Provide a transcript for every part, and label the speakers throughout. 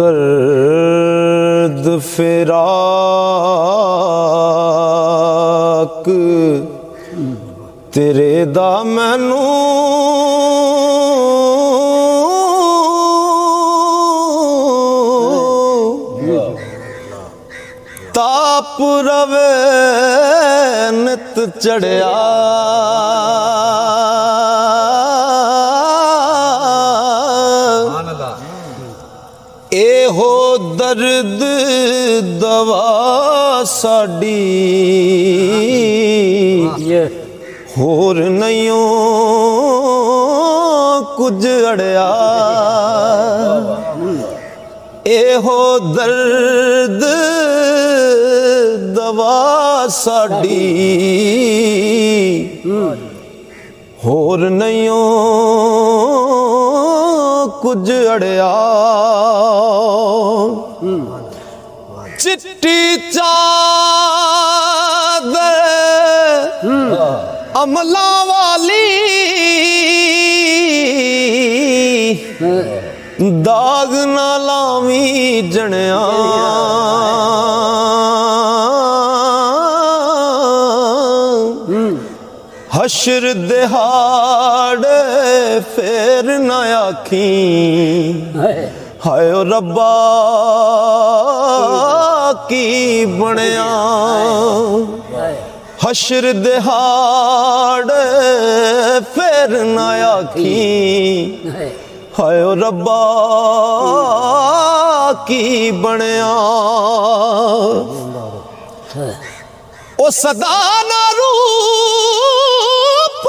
Speaker 1: दर्द फिराक तेरे दा मैनू ताप रवे नित चढ़िया एहो दर्द दवा साडी होर नहीं कुछ अड़िया एहो दर्द दवा साडी होर नहीं कुछ अड़िया चिट्टी चादर अमला वाली दाग ना लावी जनिया हशर दिहाड़े फेर ना आखी हाय रब्बा की बनया हशर दिहाड़े फेर ना आखी हाय रब्बा की बनया ओ सदा ना रूप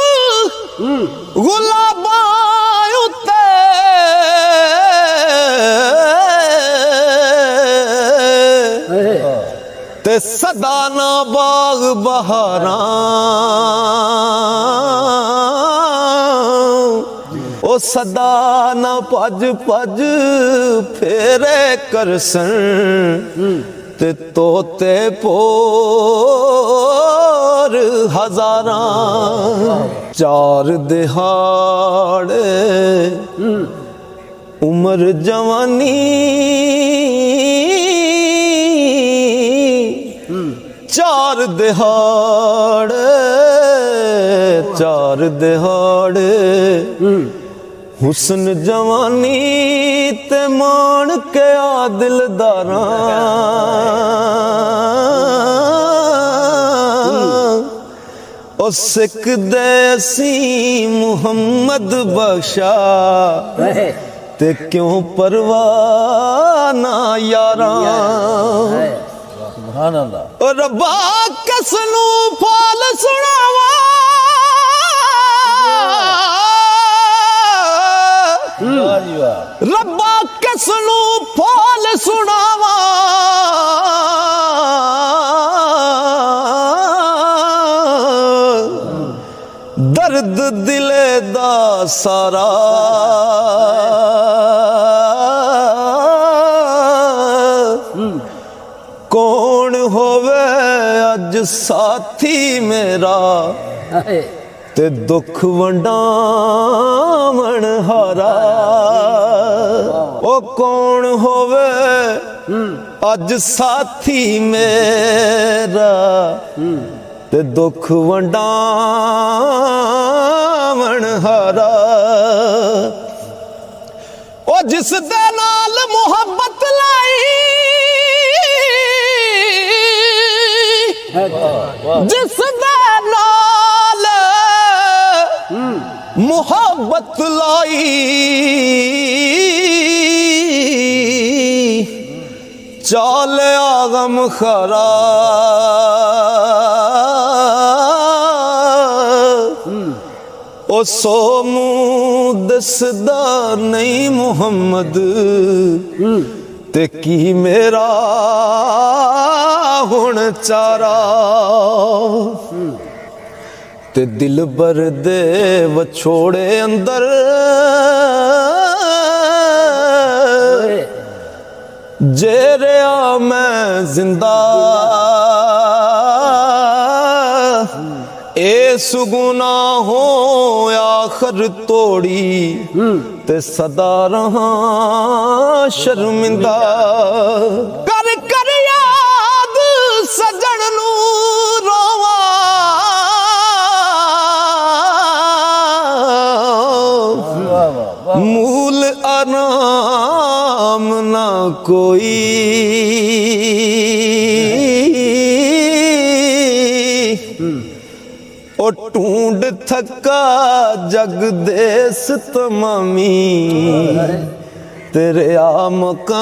Speaker 1: गुलाबा उत्ते ते सदा ना बाग बहारा ओ सदा ना भज भज फेरे करसन ते तोते पोर हजारा चार दिहाड़े उम्र जवानी चार दिहाड़े हुस्न जवानी ते मान के आ दिलदारा ओ सिख देसी मुहम्मद बख्शा ते क्यों परवाह ना यारा ओ रब्बा कसनू फाल सुनावा रब्बा कसनू फाल सुनावा दर्द दिले दा सारा कौन होवे अज साथी मेरा ते दुख वंडावण हारा ओ कौन होवे अज साथी मेरा ते दुख वंडावण हारा ओ जिस दे नाल मुहब्बत लाई जिस दे नाल मुहब्बत लाई चाल आगम खरा ओ सो मुँह दसदा नहीं मुहम्मद ते की मेरा हुण चारा ते दिल बर दे वछोड़े अंदर जेरिया मैं जिंदा ए बेसुगुना हो आखर तोड़ी ते सदा रहा शर्मिंदा कर कर याद सजन नू रोवा मूल आराम ना कोई ओ ढूंढ थका जग देस तमामी तेरे आ मकाम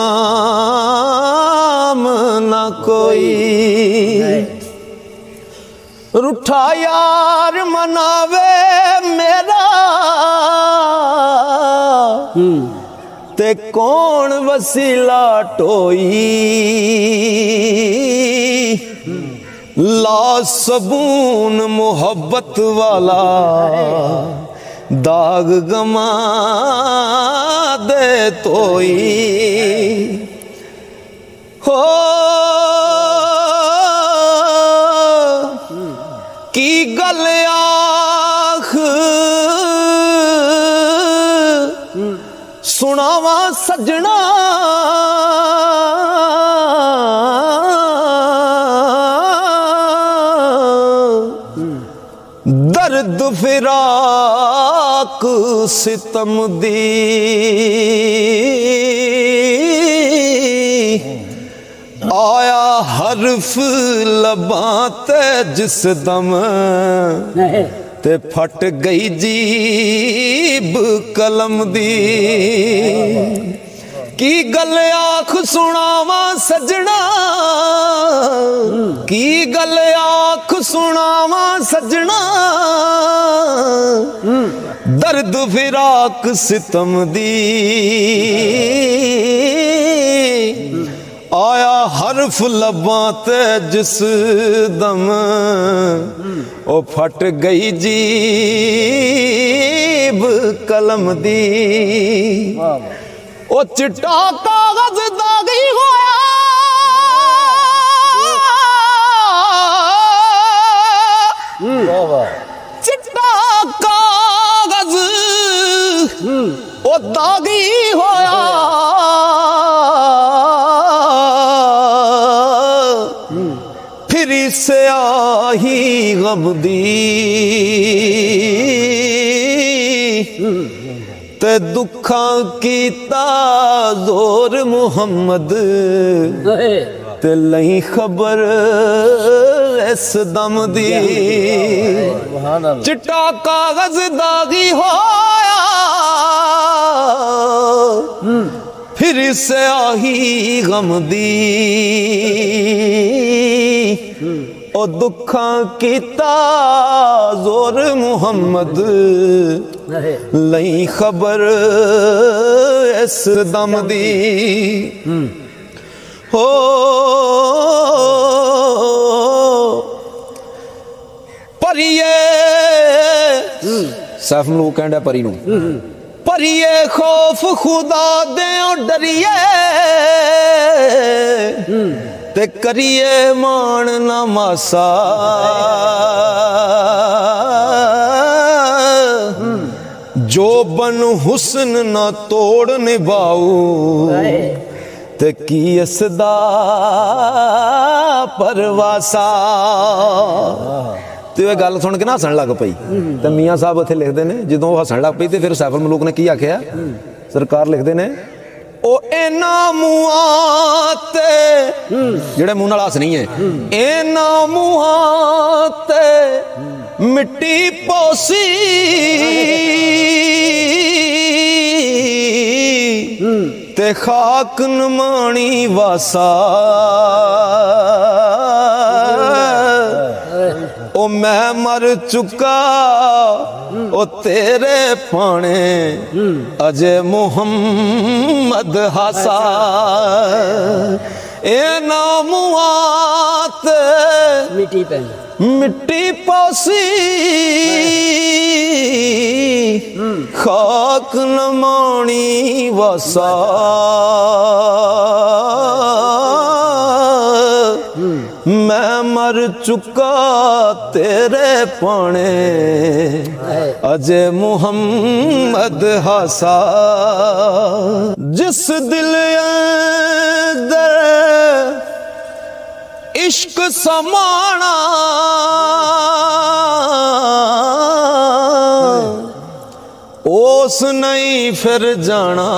Speaker 1: ना कोई रूठा यार मनावे मेरा ते कौन वसीला टोई ला सबून मोहब्बत वाला दाग गमा दे तोई हो की गल आख सुनावा सजना दर्द फिराक सितम दी आया हरफ लबां ते जिस दम ते फट गई जीब कलम दी की गल आख सुनावा सजना की गल आख सुनावा सजना दर्द फिराक सितम दी आया हरफ लबां ते जिस दम ओ फट गई जीब कलम दी ओ चिट्टा कागज दागी होया चिट्टा कागज ओ दागी होया फिर से आही गम दी ते दुखां कीता जोर मुहम्मद ते लई खबर इस दम दी चिट्टा कागज दागी होया फिर से आही गम दी ओ दुखां कीता जोर मुहम्मद लई खबर इस दम दी हो परिए सैफ लोग कहंदा परी नूं परिए खौफ खुदा दे डरिए ते करिए मान ना मासा जो बन हुस्न ना तोड़ निभाऊ ते की इसदा परवासा ਤੇ ਇਹ ਗੱਲ ਸੁਣ ਕੇ ਨਾ ਹੱਸਣ ਲੱਗ ਪਈ ਤੇ ਮੀਆਂ ਸਾਹਿਬ ਉੱਥੇ ਲਿਖਦੇ ਨੇ ਜਦੋਂ ਉਹ ਹੱਸਣ ਲੱਗ ਪਈ ਤੇ ਫਿਰ ਸੈਫੁਲ ਮਲੂਕ ਨੇ ਕੀ ਆਖਿਆ ਸਰਕਾਰ ਲਿਖਦੇ ਨੇ ਉਹ ਇਹਨਾਂ ਮੂੰਹਾਂ ਤੇ ਜਿਹੜੇ ਮੂੰਹ ਨਾਲ ਹੱਸ ਨਹੀਂ ਹੈ ਇਹਨਾਂ ਮੂੰਹਾਂ ਤੇ ਮਿੱਟੀ ਪੋਸੀ ਤੇ ਖਾਕ ਨਮਾਣੀ ਵਾਸਾ ओ मैं मर चुका ओ तेरे पाने अजय मुहम्मद हासा ए नामुआत मिट्टी पौसी खाक नमानी वसा मैं मर चुका तेरे पाने अजय मुहम्मद हासा जिस दिल अंदर इश्क समाना ओस नहीं फिर जाना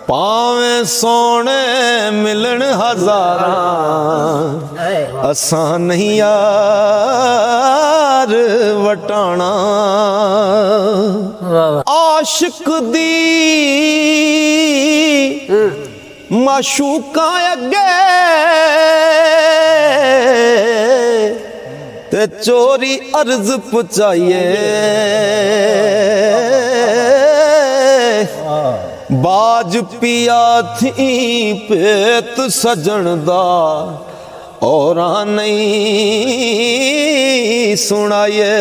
Speaker 1: पावे सोने मिलन हजारा असा नहीं यार वटाना आशिक दी माशूका अगे ते चोरी अर्ज पुचाइए बाज पिया थी पेत सजन दा और नहीं सुनाइए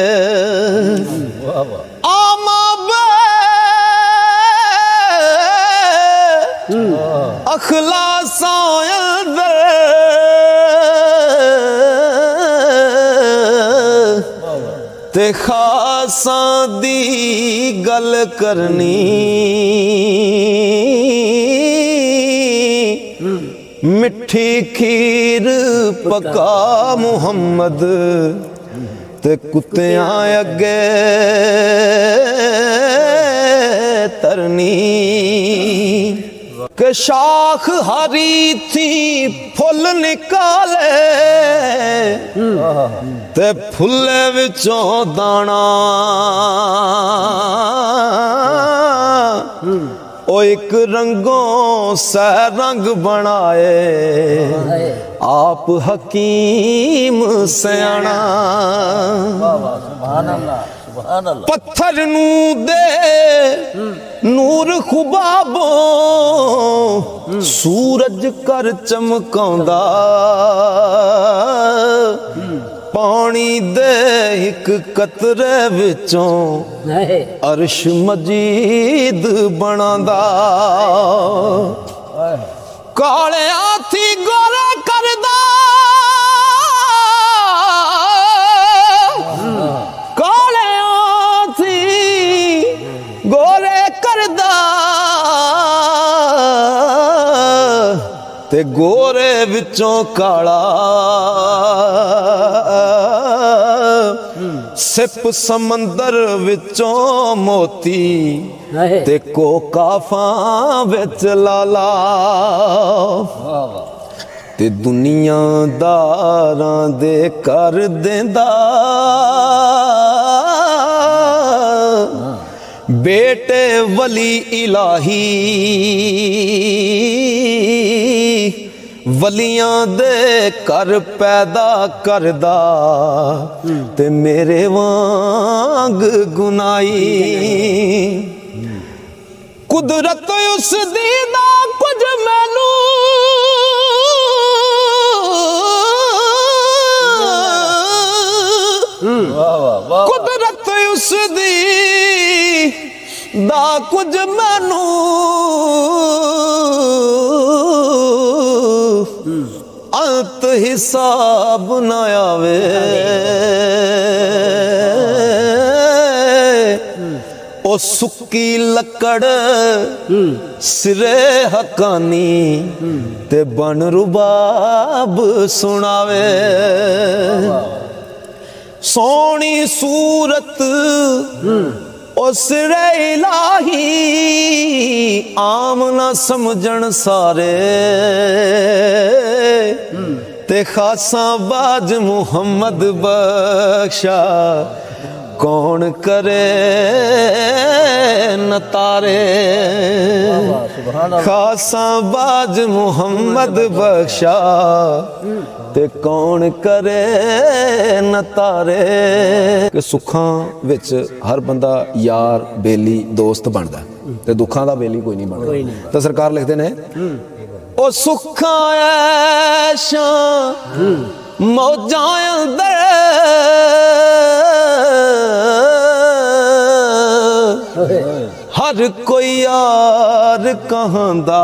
Speaker 1: आमा अखलासा ते खासा दी गल करनी मिठी खीर पका मुहम्मद ते कुत्तियां अगे तरनी के शाख हरी थी फुल निकाले ते फुले विचों दाना ओ एक रंगों से रंग बनाए आप हकीम सयाना पत्थर नू दे नूर खुबाबों सूरज कर चमकांदा पानी दे एक कतरे विचों अर्श मजीद बनांदा काले हाथी गोरे करदा काले हाथी गोरे करदा ते गोरे विचों काला सिप समंदर विचों मोती ते कोकाफा विच लाला ते दुनियादारां दे कर देंदा बेटे वली इलाही वलियां दे कर पैदा करदा ते मेरे वांग गुनाई कुदरत उस दी ना कुछ मैनू कुदरत उस दी दा कुछ मैनू अंत हिसाब न आवे ओ सुक्की लकड़ सिरे हकानी ते बन रुबाब सुनावे सोनी सूरत ओ सिरे इलाही आम ना समझन सारे ते खासा बाज मुहम्मद बख्शा कौन करे नतारे खासा बाज मुहम्मद बख्शा ते कौन करे नतारे कि सुखां विच हर बंदा यार बेली दोस्त बनदा ते दुखां दा बेली कोई नहीं बनदा ते सरकार लिखदे ने ओ सुखां ऐशां मौजां अंदर हर कोई यार कहंदा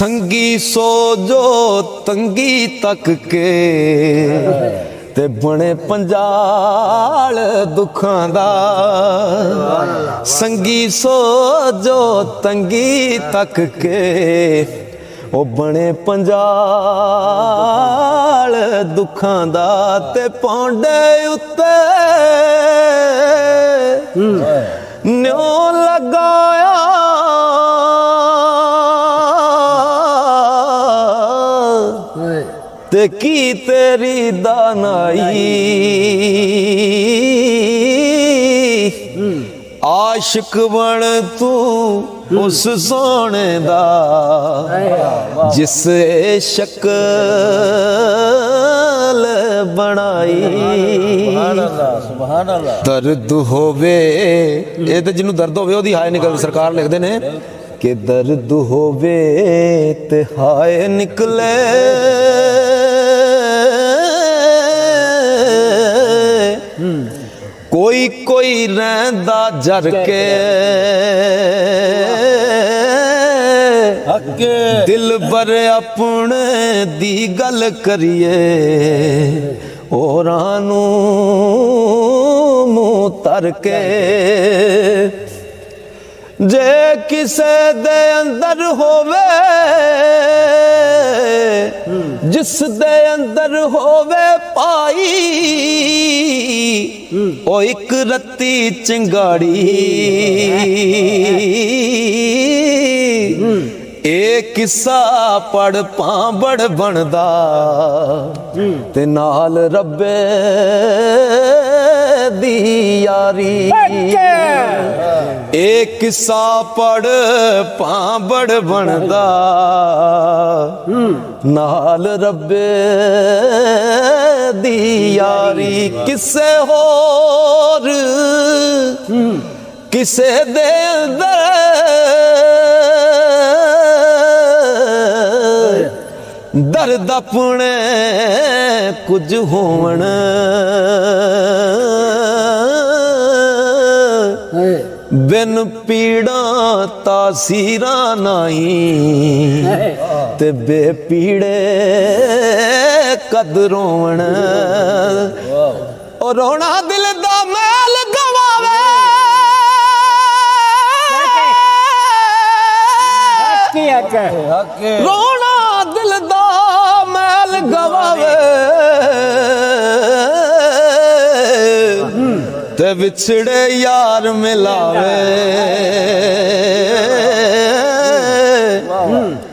Speaker 1: ਸੰਗੀ ਸੋ ਜੋ ਤੰਗੀ ਤੱਕ ਕੇ ਤੇ ਬਣੇ ਪੰਜਾਲ ਦੁੱਖਾਂ ਦਾ ਸੰਗੀ ਸੋ ਜੋ ਤੰਗੀ ਤੱਕ ਕੇ ਉਹ ਬਣੇ ਪੰਜਾਲ ਦੁੱਖਾਂ ਦਾ ਤੇ ਪੌਂਡੇ ਉੱਤੇ ਨਿਉ ਲਗਾਇਆ ਤੇ ਕੀ ਤੇਰੀ ਦਾਨਾਈ ਆਸ਼ਿਕ ਬਣ ਤੂੰ ਉਸ ਸੋਹਣੇ ਦਾ ਜਿਸ ਸ਼ਕਲ ਬਣਾਈ। ਸੁਭਾਨ ਅੱਲਾਹ। ਦਰਦ ਹੋਵੇ ਇਹ ਤੇ ਜਿਹਨੂੰ ਦਰਦ ਹੋਵੇ ਉਹਦੀ ਹਾਏ ਨਿਕਲ ਸਰਕਾਰ ਲਿਖਦੇ ਨੇ ਕਿ ਦਰਦ ਹੋਵੇ ਤੇ ਹਾਏ ਨਿਕਲੇ ਕੋਈ ਕੋਈ ਰਹਿੰਦਾ ਜਰ ਕੇ ਦਿਲ ਬਰ ਆਪਣੇ ਦੀ ਗੱਲ ਕਰੀਏ ਹੋਰਾਂ ਨੂੰ ਮੂੰਹ ਧਰ ਕੇ ਜੇ ਕਿਸੇ ਦੇ ਅੰਦਰ ਹੋਵੇ ਜਿਸ ਦੇ ਅੰਦਰ ਹੋਵੇ ਪਾਈ ਉਹ ਇੱਕ ਰੱਤੀ ਚਿੰਗਾੜੀ ਇਹ ਕਿੱਸਾ ਪੜ ਭਾਂਬੜ ਬਣਦਾ ਤੇ ਨਾਲ ਰੱਬੇ ਦੀ ਯਾਰੀ। ਇਹ ਕਿੱਸਾ ਪੜ ਭਾਂਬੜ ਬਣਦਾ ਨਾਲ ਰੱਬੇ ਦੀ ਯਾਰੀ। ਕਿਸੇ ਹੋਰ ਕਿਸੇ ਦੇ ਅੰਦਰ ਦਰਦ ਆਪਣੇ ਕੁਝ ਹੋਵਣ ਬਿਨ ਪੀੜਾਂ ਤਾਸੀਰਾਂ ਨਹੀਂ ਤੇ ਬੇਪੀੜੇ ਕਦ ਰੋਵਣ। ਉਹ ਰੋਣਾ ਦਿਲ ਦਾ ਮੈਲ ਗਵਾਵੇ ਰੋਣਾ ਦਿਲ ਦਾ ਮੈਲ ਗਵਾਵੇ ਤੇ ਵਿਛੜੇ ਯਾਰ ਮਿਲਾਵੇ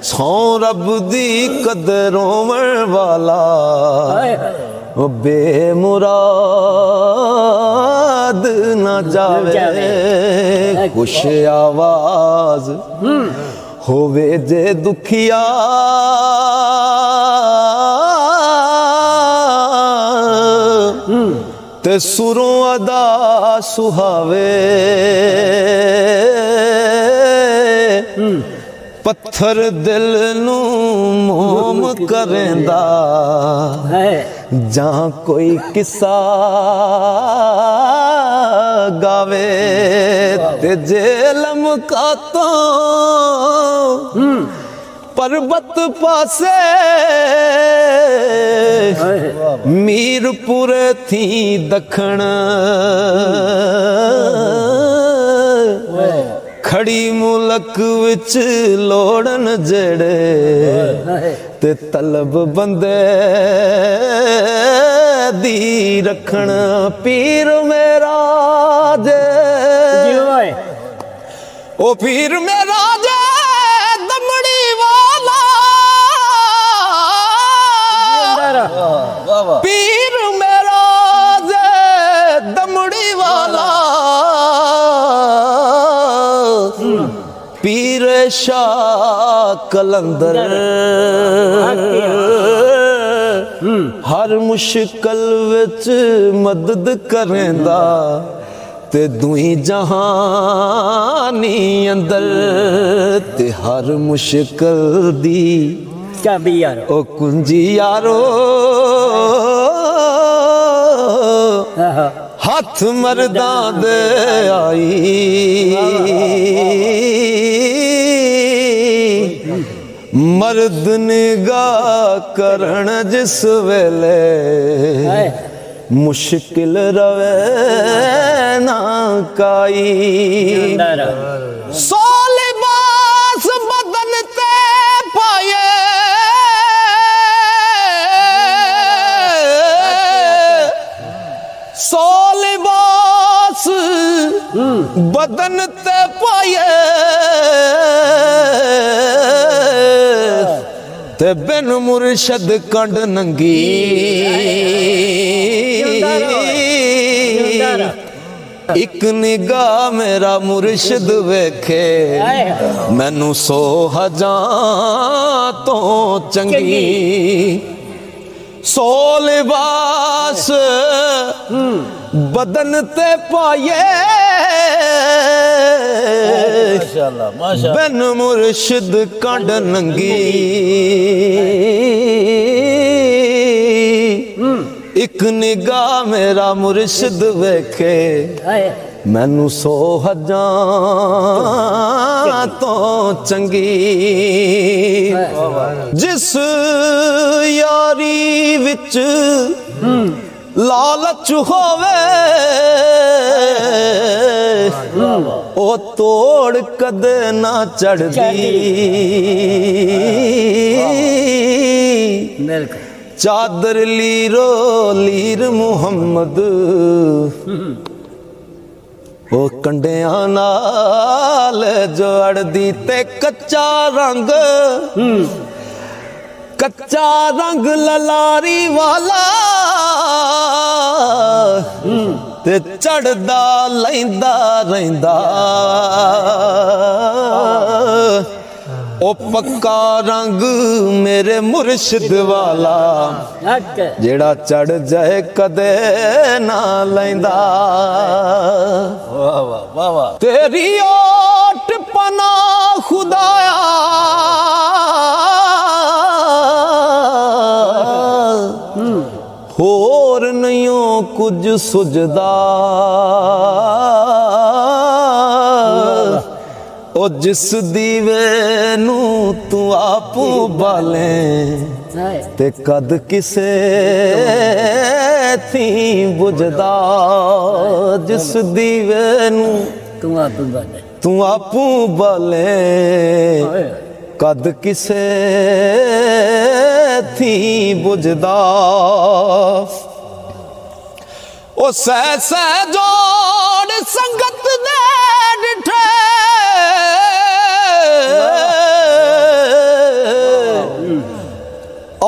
Speaker 1: ਸੌ ਰੱਬ ਦੀ ਕਦਰ ਹੋਵਣ ਵਾਲਾ ਉਹ ਬੇਮੁਰਾਦ ਨਾ ਜਾਵੇ। ਕੁਛ ਆਵਾਜ਼ ਹੋਵੇ ਜੇ ਦੁਖੀਆ ਤੇ ਸੁਰੋਂ ਅਦਾ ਸੁਹਾਵੇ ਪੱਥਰ ਦਿਲ ਨੂੰ ਮੋਮ ਕਰੇਂਦਾ ਜਾਂ ਕੋਈ ਕਿੱਸਾ ਗਾਵੇ ਤੇ ਜੇ ਲਮਕਾ ਤੋਂ ਪਰਬਤ ਪਾਸੇ ਮੀਰਪੁਰ ਥੀ ਦਖਣ ਖੜੀ ਮੁਲਕ ਵਿੱਚ ਲੋੜਨ ਜਿਹੜੇ ਤੇ ਤਲਬ ਬੰਦੇ ਦੀ ਰੱਖਣ ਪੀਰ ਮੇਰਾ ਜੇ ਉਹ ਪੀਰ ਮੇਰਾ ਜੇ ਦਮੜੀ ਵਾਲਾ ਪੀਰ ਮੇਰਾ ਜੇ ਦਮੜੀ ਵਾਲਾ ਪੀਰ ਸ਼ਾਹ ਕਲੰਦਰ ਹਰ ਮੁਸ਼ਕਲ ਵਿੱਚ ਮਦਦ ਕਰੇਂਦਾ ਤੇ ਦੁਈ ਜਹਾਨੀ ਅੰਦਰ ਤੇ ਹਰ ਮੁਸ਼ਕਲ ਦੀ ਚਾਬੀ ਯਾਰ ਉਹ ਕੁੰਜੀ ਯਾਰੋ ਹੱਥ ਮਰਦਾਂ ਦੇ ਆਈ मर्द निगाह करण जिस वेले मुश्किल रवे ना काई सो लिबास बदन ते पाए सो लिबास बदन ते पाए ते बिन मुर्शद कंड नंगी एक निगाह मेरा मुर्शद वेखे मैनू 100,000 तो चंगी 100 लिबास बदन ते पाए बिन मुर्शिद कंड नंगी एक निगाह मेरा मुर्शिद वेखे मैनू 100,000 तो चंगी जिस यारी विच लालच होवे ओ तोड़ कदे ना चढ़दी चादर लीरो लीर मुहम्मद ओ कंडियां नाल जोड़दी ते कच्चा रंग ललारी वाला ते चढ़दा लैंदा रहिंदा ओ पक्का रंग मेरे मुर्शिद वाला जेड़ा चढ़ जाए कदे ना लैंदा तेरी ओट पना खुदाया होर नहीं कुछ सुझदा ओ जिस दीवे नू तू आपू बाले ते कद किसे थी बुझदा जिस दीवे नू तू आपू बाले कद किसे थी बुझदा ओ सह जोड़ संगत दे डिठे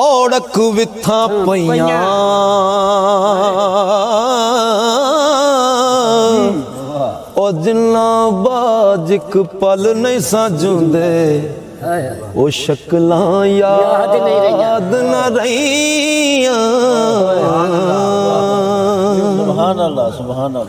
Speaker 1: औड़क विथा पईयां ओ जिन्ना बाज इक पल नहीं साजुंदे ओ शक्लां याद न रहियां सुभान अल्लाह सुभान अल्लाह।